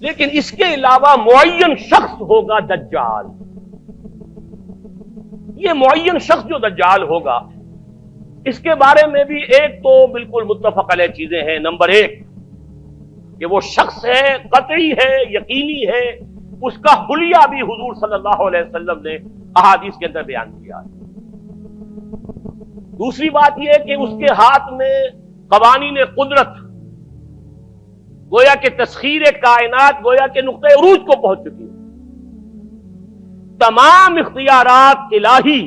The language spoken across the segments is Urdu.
لیکن اس کے علاوہ معین شخص ہوگا دجال. یہ معین شخص جو دجال ہوگا اس کے بارے میں بھی ایک تو بالکل متفق علیہ چیزیں ہیں. نمبر ایک کہ وہ شخص ہے، قطعی ہے، یقینی ہے، اس کا حلیہ بھی حضور صلی اللہ علیہ وسلم نے احادیث کے اندر بیان کیا ہے. دوسری بات یہ کہ اس کے ہاتھ میں قوانین قدرت، گویا کہ تسخیر کائنات گویا کہ نقطۂ عروج کو پہنچ چکی ہے. تمام اختیارات الہی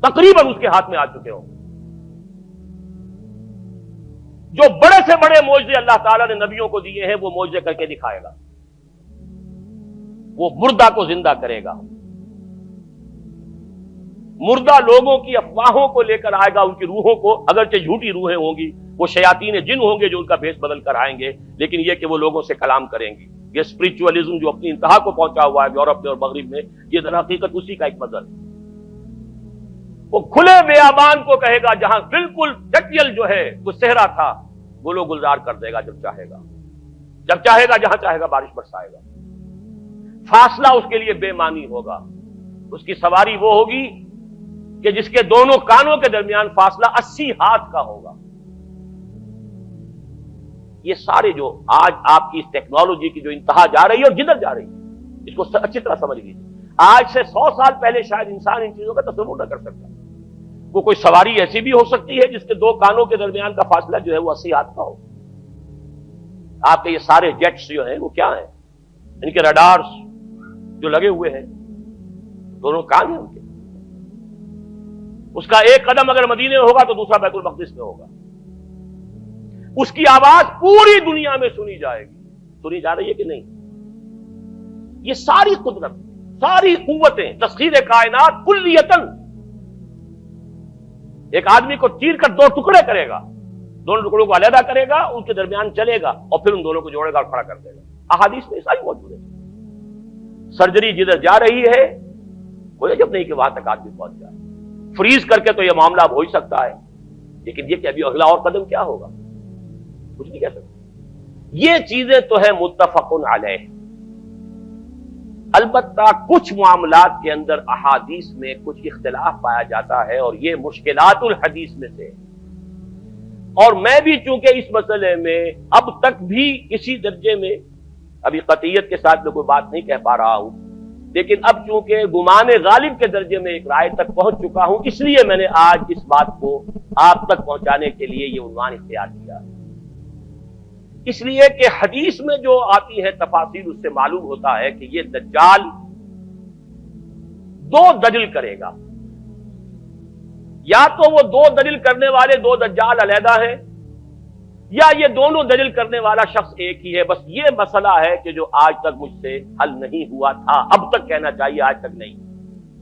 تقریباً اس کے ہاتھ میں آ چکے ہوں. جو بڑے سے بڑے معجزے اللہ تعالیٰ نے نبیوں کو دیے ہیں وہ معجزے کر کے دکھائے گا. وہ مردہ کو زندہ کرے گا، مردہ لوگوں کی افواہوں کو لے کر آئے گا، ان کی روحوں کو، اگرچہ جھوٹی روحیں ہوں گی، وہ شیاطین جن ہوں گے جو ان کا بھیس بدل کر آئیں گے، لیکن یہ کہ وہ لوگوں سے کلام کریں گی. یہ اسپرچولیزم جو اپنی انتہا کو پہنچا ہوا ہے یورپ میں اور مغرب میں، یہ در حقیقت اسی کا ایک مظہر ہے. وہ کھلے بیابان کو کہے گا جہاں بالکل ڈٹیل جو ہے وہ صحرا تھا، گل و گلزار کر دے گا جب چاہے گا، جب چاہے گا، جہاں چاہے گا بارش برسائے گا. فاصلہ اس کے لیے بے معنی ہوگا. اس کی سواری وہ ہوگی کہ جس کے دونوں کانوں کے درمیان فاصلہ 80 ہاتھ کا ہوگا. یہ سارے جو آج آپ کی اس ٹیکنالوجی کی جو انتہا جا رہی ہے اور جدھر جا رہی ہے، اس کو اچھی طرح سمجھ لیجیے. آج سے 100 سال پہلے شاید انسان ان چیزوں کا تصور نہ کر سکتا. وہ کوئی سواری ایسی بھی ہو سکتی ہے جس کے دو کانوں کے درمیان کا فاصلہ جو ہے وہ 80 ہاتھ کا ہو. آپ کے یہ سارے جیٹس جو ہیں وہ کیا ہیں؟ ان کے رڈارز جو لگے ہوئے ہیں، دونوں کان ہیں ان کے. اس کا ایک قدم اگر مدینے میں ہوگا تو دوسرا بیت المقدس میں ہوگا. اس کی آواز پوری دنیا میں سنی جائے گی. سنی جا رہی ہے کہ نہیں؟ یہ ساری قدرت، ساری قوتیں، تسخیر کائنات کلیتاً ایک آدمی کو چیر کر دو ٹکڑے کرے گا، دونوں ٹکڑوں کو علیحدہ کرے گا، ان کے درمیان چلے گا اور پھر ان دونوں کو جوڑے گا اور کھڑا کر دے گا. احادیث میں ساری موجود ہے. سرجری جدھر جا رہی ہے کوئی عجب نہیں کہ وہاں تک آدمی پہنچ جائے. فریز کر کے تو یہ معاملہ اب ہو ہی سکتا ہے، لیکن یہ کہ ابھی اگلا اور قدم کیا ہوگا کچھ نہیں کہہ سکتے. یہ چیزیں تو ہیں متفق علیہ. البتہ کچھ معاملات کے اندر احادیث میں کچھ اختلاف پایا جاتا ہے اور یہ مشکلات الحدیث میں سے. اور میں بھی چونکہ اس مسئلے میں اب تک بھی اسی درجے میں، ابھی قطعیت کے ساتھ میں کوئی بات نہیں کہہ پا رہا ہوں، لیکن اب چونکہ گمان غالب کے درجے میں ایک رائے تک پہنچ چکا ہوں، اس لیے میں نے آج اس بات کو آپ تک پہنچانے کے لیے یہ عنوان اختیار کیا. اس لیے کہ حدیث میں جو آتی ہے تفاصیل اس سے معلوم ہوتا ہے کہ یہ دجال دو دلیل کرے گا. یا تو وہ دو دلیل کرنے والے دو دجال علیحدہ ہیں، یا یہ دونوں دلیل کرنے والا شخص ایک ہی ہے. بس یہ مسئلہ ہے کہ جو آج تک مجھ سے حل نہیں ہوا تھا، اب تک کہنا چاہیے آج تک نہیں.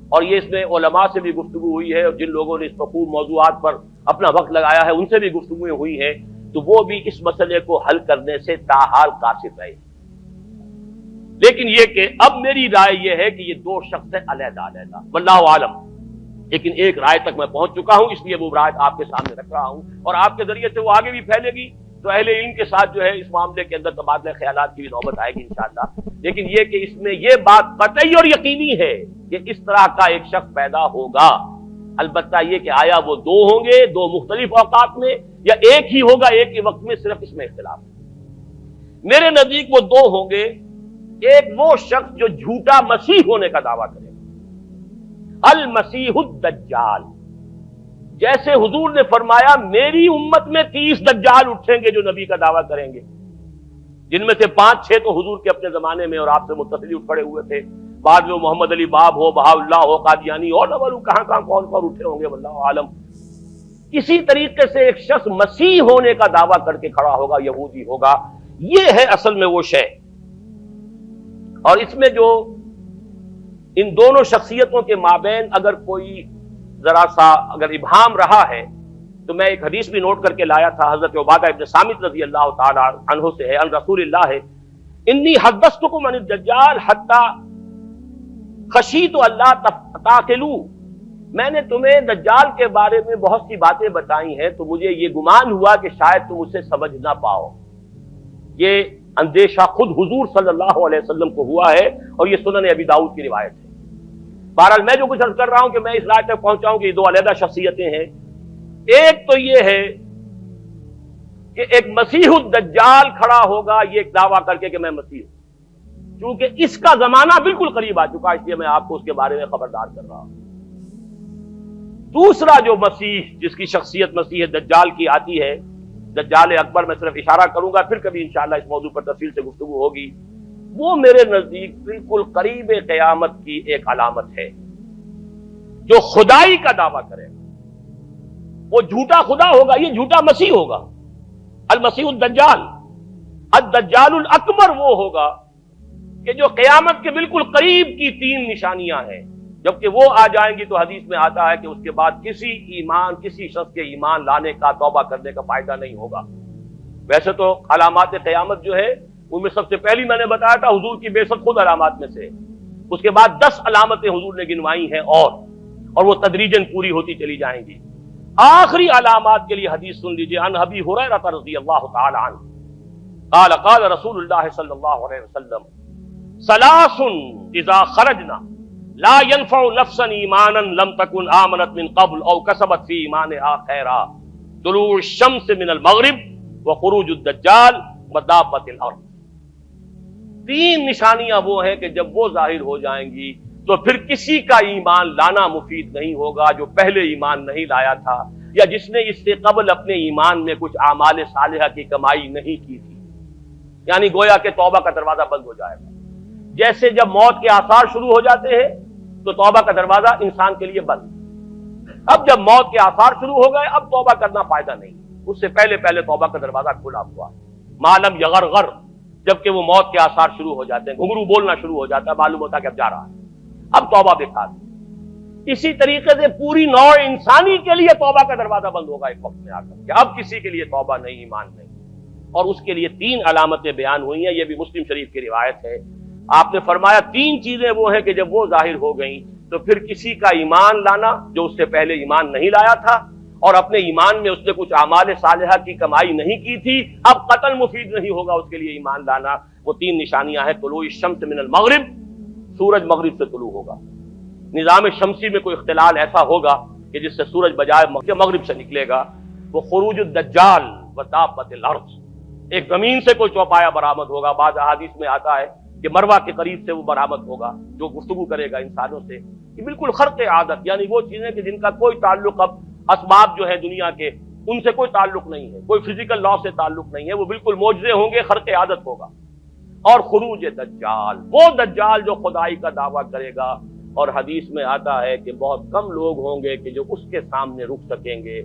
اور یہ اس میں علماء سے بھی گفتگو ہوئی ہے، اور جن لوگوں نے اس پر خوب موضوعات پر اپنا وقت لگایا ہے ان سے بھی گفتگویں ہوئی ہیں، تو وہ بھی اس مسئلے کو حل کرنے سے تاحال قاصر رہے. لیکن یہ کہ اب میری رائے یہ ہے کہ یہ دو شخص ہیں علیحدہ علیحدہ، واللہ عالم. لیکن ایک رائے تک میں پہنچ چکا ہوں، اس لیے وہ رائے آپ کے سامنے رکھ رہا ہوں، اور آپ کے ذریعے سے وہ آگے بھی پھیلے گی تو اہل علم کے ساتھ جو ہے اس معاملے کے اندر تبادلہ خیالات کی بھی نوبت آئے گی انشاءاللہ. لیکن یہ کہ اس میں یہ بات قطعی اور یقینی ہے کہ اس طرح کا ایک شخص پیدا ہوگا. البتہ یہ کہ آیا وہ دو ہوں گے دو مختلف اوقات میں، یا ایک ہی ہوگا ایک ہی وقت میں، صرف اس میں اختلاف ہے. میرے نزدیک وہ دو ہوں گے. ایک وہ شخص جو جھوٹا مسیح ہونے کا دعویٰ کرے گا، المسیح الدجال. جیسے حضور نے فرمایا میری امت میں 30 دجال اٹھیں گے جو نبی کا دعویٰ کریں گے، جن میں سے 5-6 تو حضور کے اپنے زمانے میں اور آپ سے متصل اٹھ کھڑے ہوئے تھے. بعد میں محمد علی باب ہو، بہاء اللہ ہو، قادیانی اور نہ معلوم کہاں کہاں کون کون اٹھے ہوں گے، واللہ عالم. اسی طریقے سے ایک شخص مسیح ہونے کا دعویٰ کر کے کھڑا ہوگا، یہودی ہوگا. یہ ہے اصل میں وہ شے. اور اس میں جو ان دونوں شخصیتوں کے مابین اگر کوئی ذرا سا اگر ابہام رہا ہے تو میں ایک حدیث بھی نوٹ کر کے لایا تھا، حضرت عبادہ ابن صامت رضی اللہ تعالی عنہ سے ہے، عن رسول اللہ ہے، انی حدثتکم عن الدجال حتی خشیت اللہ تعقلوا. میں نے تمہیں دجال کے بارے میں بہت سی باتیں بتائی ہیں تو مجھے یہ گمان ہوا کہ شاید تم اسے سمجھ نہ پاؤ. یہ اندیشہ خود حضور صلی اللہ علیہ وسلم کو ہوا ہے، اور یہ سنن ابی داؤد کی روایت ہے۔ بہرحال میں جو کچھ عرض کر رہا ہوں کہ میں اس رائے تک پہنچا ہوں کہ یہ دو علیحدہ شخصیتیں ہیں۔ ایک تو یہ ہے کہ ایک مسیح الدجال کھڑا ہوگا یہ ایک دعویٰ کر کے کہ میں مسیح ہوں، چونکہ اس کا زمانہ بالکل قریب آ چکا، اس لیے میں آپ کو اس کے بارے میں خبردار کر رہا ہوں۔ دوسرا جو مسیح جس کی شخصیت مسیح دجال کی آتی ہے، دجال اکبر، میں صرف اشارہ کروں گا، پھر کبھی انشاءاللہ اس موضوع پر تفصیل سے گفتگو ہوگی، وہ میرے نزدیک بالکل قریب قیامت کی ایک علامت ہے۔ جو خدائی کا دعویٰ کرے گا وہ جھوٹا خدا ہوگا، یہ جھوٹا مسیح ہوگا، المسیح الدجال۔ الدجال الاکبر وہ ہوگا کہ جو قیامت کے بالکل قریب کی تین نشانیاں ہیں، جبکہ وہ آ جائیں گی تو حدیث میں آتا ہے کہ اس کے بعد کسی شخص کے ایمان لانے کا، توبہ کرنے کا فائدہ نہیں ہوگا۔ ویسے تو علامات قیامت جو ہے ان میں سب سے پہلی میں نے بتایا تھا حضور کی بعثت خود علامات میں سے، اس کے بعد 10 علامتیں حضور نے گنوائی ہیں، اور وہ تدریجاً پوری ہوتی چلی جائیں گی۔ آخری علامات کے لیے حدیث سن لیجئے، عن ابی ہریرہ رضی اللہ تعالی عنہ قال قال رسول اللہ صلی اللہ علیہ وسلم ثلاث اذا خرجنا لا ينفع نفسا ایمانا لم تكن آمنت من قبل او کسبت فی ایمانها خیرا، طلوع الشمس من المغرب وخروج الدجال ودابۃ الارض۔ تین نشانیاں وہ ہیں کہ جب وہ ظاہر ہو جائیں گی تو پھر کسی کا ایمان لانا مفید نہیں ہوگا جو پہلے ایمان نہیں لایا تھا، یا جس نے اس سے قبل اپنے ایمان میں کچھ اعمال صالحہ کی کمائی نہیں کی تھی۔ یعنی گویا کہ توبہ کا دروازہ بند ہو جائے گا۔ جیسے جب موت کے آثار شروع ہو جاتے ہیں تو توبہ کا دروازہ انسان کے لیے بند، اب جب موت کے آثار شروع ہو گئے اب توبہ کرنا فائدہ نہیں، اس سے پہلے توبہ کا دروازہ کھلا ہوا، معلوم یغرغر، جبکہ وہ موت کے آثار شروع ہو جاتے ہیں، گھنگرو بولنا شروع ہو جاتا ہے، معلوم ہوتا ہے کہ اب جا رہا ہے، اب توبہ بیکار۔ اسی طریقے سے پوری نوع انسانی کے لیے توبہ کا دروازہ بند ہوگا ایک وقت میں آ کر کہ اب کسی کے لیے توبہ نہیں، ایمان نہیں، اور اس کے لیے 3 علامتیں بیان ہوئی ہیں، یہ بھی مسلم شریف کی روایت ہے۔ آپ نے فرمایا 3 چیزیں وہ ہیں کہ جب وہ ظاہر ہو گئیں تو پھر کسی کا ایمان لانا جو اس سے پہلے ایمان نہیں لایا تھا، اور اپنے ایمان میں اس نے کچھ اعمال صالحہ کی کمائی نہیں کی تھی، اب قتل مفید نہیں ہوگا اس کے لیے ایمان لانا۔ وہ 3 نشانیاں ہیں، طلوع الشمس من المغرب، سورج مغرب سے طلوع ہوگا، نظام شمسی میں کوئی اختلال ایسا ہوگا کہ جس سے سورج بجائے مغرب سے نکلے گا، وہ خروج الدجال ودابۃ الارض، ایک زمین سے کوئی چوپایا برآمد ہوگا، بعض احادیث میں آتا ہے کہ مروہ کے قریب سے وہ برآمد ہوگا جو گفتگو کرے گا انسانوں سے، یہ بالکل خرق عادت، یعنی وہ چیزیں کہ جن کا کوئی تعلق اب اسباب جو ہے دنیا کے ان سے کوئی تعلق نہیں ہے، کوئی فزیکل لا سے تعلق نہیں ہے، وہ بالکل معجزے ہوں گے، خرق عادت ہوگا۔ اور خروج دجال، وہ دجال جو خدائی کا دعویٰ کرے گا، اور حدیث میں آتا ہے کہ بہت کم لوگ ہوں گے کہ جو اس کے سامنے رک سکیں گے،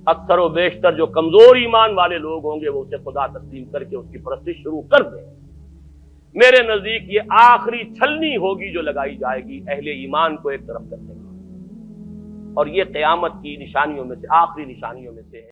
اکثر و بیشتر جو کمزور ایمان والے لوگ ہوں گے وہ اسے خدا تسلیم کر کے اس کی پرستش شروع کر دیں۔ میرے نزدیک یہ آخری چھلنی ہوگی جو لگائی جائے گی اہل ایمان کو ایک طرف کرنے کی، اور یہ قیامت کی نشانیوں میں سے آخری نشانیوں میں سے ہے۔